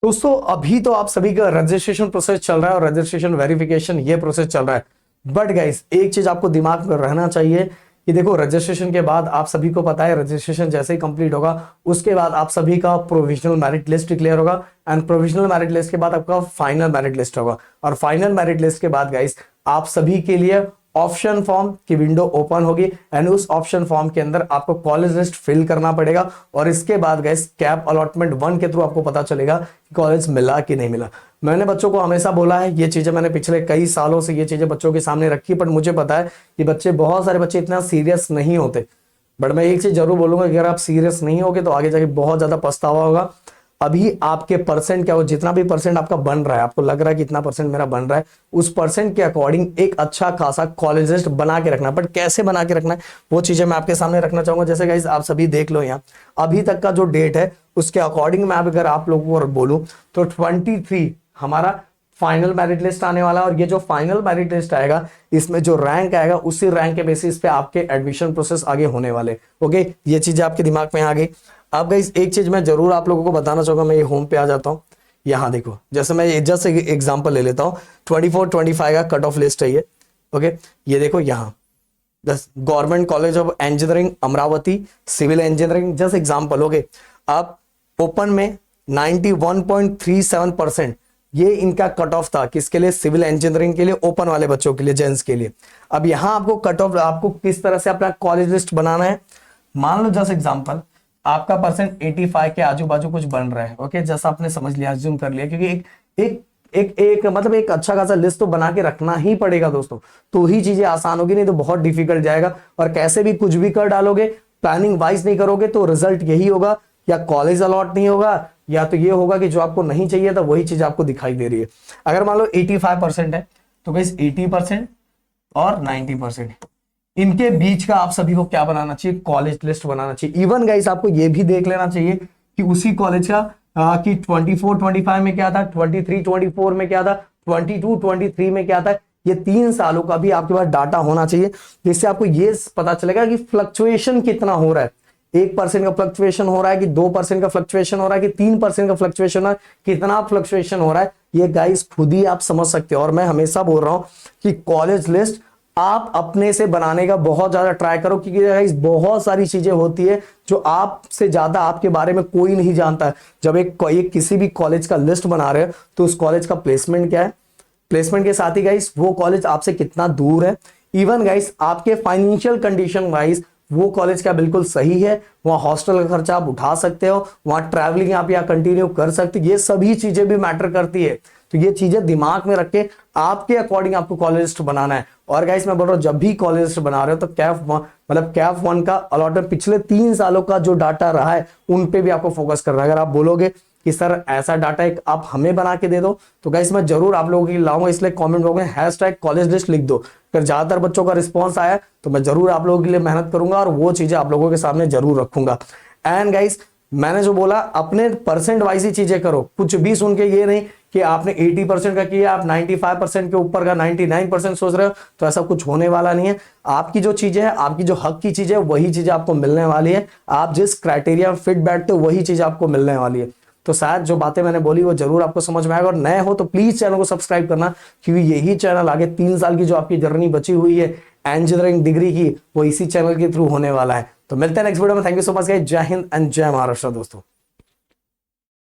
दोस्तों अभी तो आप सभी का रजिस्ट्रेशन प्रोसेस चल रहा है और रजिस्ट्रेशन वेरिफिकेशन ये प्रोसेस चल रहा है। बट गाइस एक चीज आपको दिमाग में रहना चाहिए कि देखो रजिस्ट्रेशन के बाद आप सभी को पता है रजिस्ट्रेशन जैसे ही कंप्लीट होगा उसके बाद आप सभी का प्रोविजनल मेरिट लिस्ट डिक्लेयर होगा एंड प्रोविजनल मेरिट लिस्ट के बाद आपका फाइनल मेरिट लिस्ट होगा और फाइनल मेरिट लिस्ट के बाद गाइस आप सभी के लिए ऑप्शन फॉर्म की विंडो ओपन होगी एंड उस ऑप्शन फॉर्म के अंदर आपको कॉलेज लिस्ट फिल करना पड़ेगा और इसके बाद गाइस कैप अलॉटमेंट 1 के थ्रू आपको पता चलेगा कि कॉलेज मिला कि नहीं मिला। मैंने बच्चों को हमेशा बोला है, ये चीजें मैंने पिछले कई सालों से ये चीजें बच्चों के सामने रखी, पर मुझे पता है कि बहुत सारे बच्चे इतना सीरियस नहीं होते। बट मैं एक चीज जरूर बोलूंगा, अगर आप सीरियस नहीं होगे तो आगे जाके बहुत ज्यादा पछतावा होगा। अभी आपके परसेंट क्या हो, जितना भी परसेंट आपका बन रहा है, आपको लग रहा है कि इतना परसेंट मेरा बन रहा है, उस परसेंट के अकॉर्डिंग एक अच्छा खासा कॉलेज लिस्ट बना के रखना। बट कैसे बना के रखना है वो चीजें मैं आपके सामने रखना चाहूंगा। जैसे गाइस आप सभी देख लो, यहाँ अभी तक का जो डेट है उसके अकॉर्डिंग मैं अगर आप लोगों को बोलूं तो 23 हमारा फाइनल मेरिट लिस्ट आने वाला है और ये जो फाइनल मेरिट लिस्ट आएगा इसमें जो रैंक आएगा उसी रैंक के बेसिस पे आपके एडमिशन प्रोसेस आगे होने वाले। ओके, ये चीजें आपके दिमाग में आ गई। अब गाइस एक चीज मैं जरूर आप लोगों को बताना चाहूंगा, मैं ये होम पे आ जाता हूँ। यहाँ देखो, जैसे मैं जस्ट एग्जांपल ले लेता हूँ, 24-25 का कट ऑफ लिस्ट है ये। ओके, ये देखो यहाँ government college of engineering Amravati civil engineering just example. Okay, अब ओपन में 91.37% ये इनका कट ऑफ था, किसके लिए? सिविल इंजीनियरिंग के लिए, ओपन वाले बच्चों के लिए, जेंट्स के लिए। अब यहाँ आपको कट ऑफ, आपको किस तरह से अपना कॉलेज लिस्ट बनाना है। मान लो जस्ट एग्जांपल आपका परसेंट 85 के आजू बाजू कुछ बन रहा है। ओके, जैसा आपने समझ लिया, अज्यूम कर लिया, क्योंकि एक मतलब एक अच्छा खासा लिस्ट तो बना के रखना ही पड़ेगा दोस्तों, तो ही चीजें आसान होगी, नहीं तो बहुत डिफिकल्ट जाएगा। और कैसे भी कुछ भी कर डालोगे, प्लानिंग वाइज नहीं करोगे तो रिजल्ट यही होगा, या कॉलेज अलॉट नहीं होगा या तो ये होगा कि जो आपको नहीं चाहिए था वही चीज आपको दिखाई दे रही है। अगर मान लो 85% है तो गाइस 80% और 90% इनके बीच का आप सभी को क्या बनाना चाहिए? कॉलेज लिस्ट बनाना चाहिए। इवन गाइस आपको ये भी देख लेना चाहिए कि उसी कॉलेज का कि 24-25 में क्या था, 23-24 में क्या था, 22-23 में क्या था, ये 3 सालों का भी आपके पास डाटा होना चाहिए, जिससे आपको ये पता चलेगा कि फ्लक्चुएशन कितना हो रहा है। 1% का फ्लक्चुएशन हो रहा है कि 2% का फ्लक्चुएशन हो रहा है कि 3% का फ्लक्चुएशन हो रहा है, कितना फ्लक्चुएशन हो रहा है ये गाइस खुद ही आप समझ सकते हो। और मैं हमेशा बोल रहा हूं कि कॉलेज लिस्ट आप अपने से बनाने का बहुत ज्यादा ट्राई करो, क्योंकि गाइस बहुत सारी चीजें होती है जो आपसे ज्यादा आपके बारे में कोई नहीं जानता है। जब एक किसी भी कॉलेज का लिस्ट बना रहे हो तो उस कॉलेज का प्लेसमेंट क्या है, प्लेसमेंट के साथ ही गाइस वो कॉलेज आपसे कितना दूर है, इवन गाइस आपके फाइनेंशियल कंडीशन वाइज वो कॉलेज क्या बिल्कुल सही है, वहां हॉस्टल का खर्चा आप उठा सकते हो, वहां ट्रैवलिंग आप यहाँ कंटिन्यू कर सकते हो, ये सभी चीजें भी मैटर करती है। तो ये चीजें दिमाग में रख के आपके अकॉर्डिंग आपको कॉलेज लिस्ट बनाना है। और गाइस मैं बोल रहा हूं जब भी कॉलेज लिस्ट बना रहे हो तो कैफ 1 का अलॉटमेंट पिछले 3 सालों का जो डाटा रहा है उन पे भी आपको फोकस करना है। अगर आप बोलोगे कि सर ऐसा डाटा एक आप हमें बना के दे दो तो गाइस मैं जरूर आप लोगों के लिए लाऊंगा, इसलिए कमेंट बॉक्स में #कॉलेज लिस्ट लिख दो। अगर ज्यादातर बच्चों का रिस्पॉन्स आया तो मैं जरूर आप लोगों के लिए मेहनत करूंगा और वो चीजें आप लोगों के सामने जरूर रखूंगा। एंड गाइस मैंने जो बोला अपने परसेंट वाइज ही चीजें करो, कुछ भी सुन के ये नहीं कि आपने 80% का किया, आप 95% के ऊपर का 99% सोच रहे हो, तो ऐसा कुछ होने वाला नहीं है। आपकी जो चीजें है, आपकी जो हक की चीजें, वही चीजें आपको मिलने वाली है। आप जिस क्राइटेरिया फिट बैठते हो वही चीज आपको मिलने वाली है। तो शायद जो बातें मैंने बोली वो जरूर आपको समझ में आएगा। और नए हो तो प्लीज चैनल को सब्सक्राइब करना, क्योंकि यही चैनल आगे 3 साल की जो आपकी जर्नी बची हुई है इंजीनियरिंग डिग्री की, वो इसी चैनल के थ्रू होने वाला है। तो मिलते हैं नेक्स्ट वीडियो में। Thank you so much guys. जय हिंद एंड जय महाराष्ट्र दोस्तों।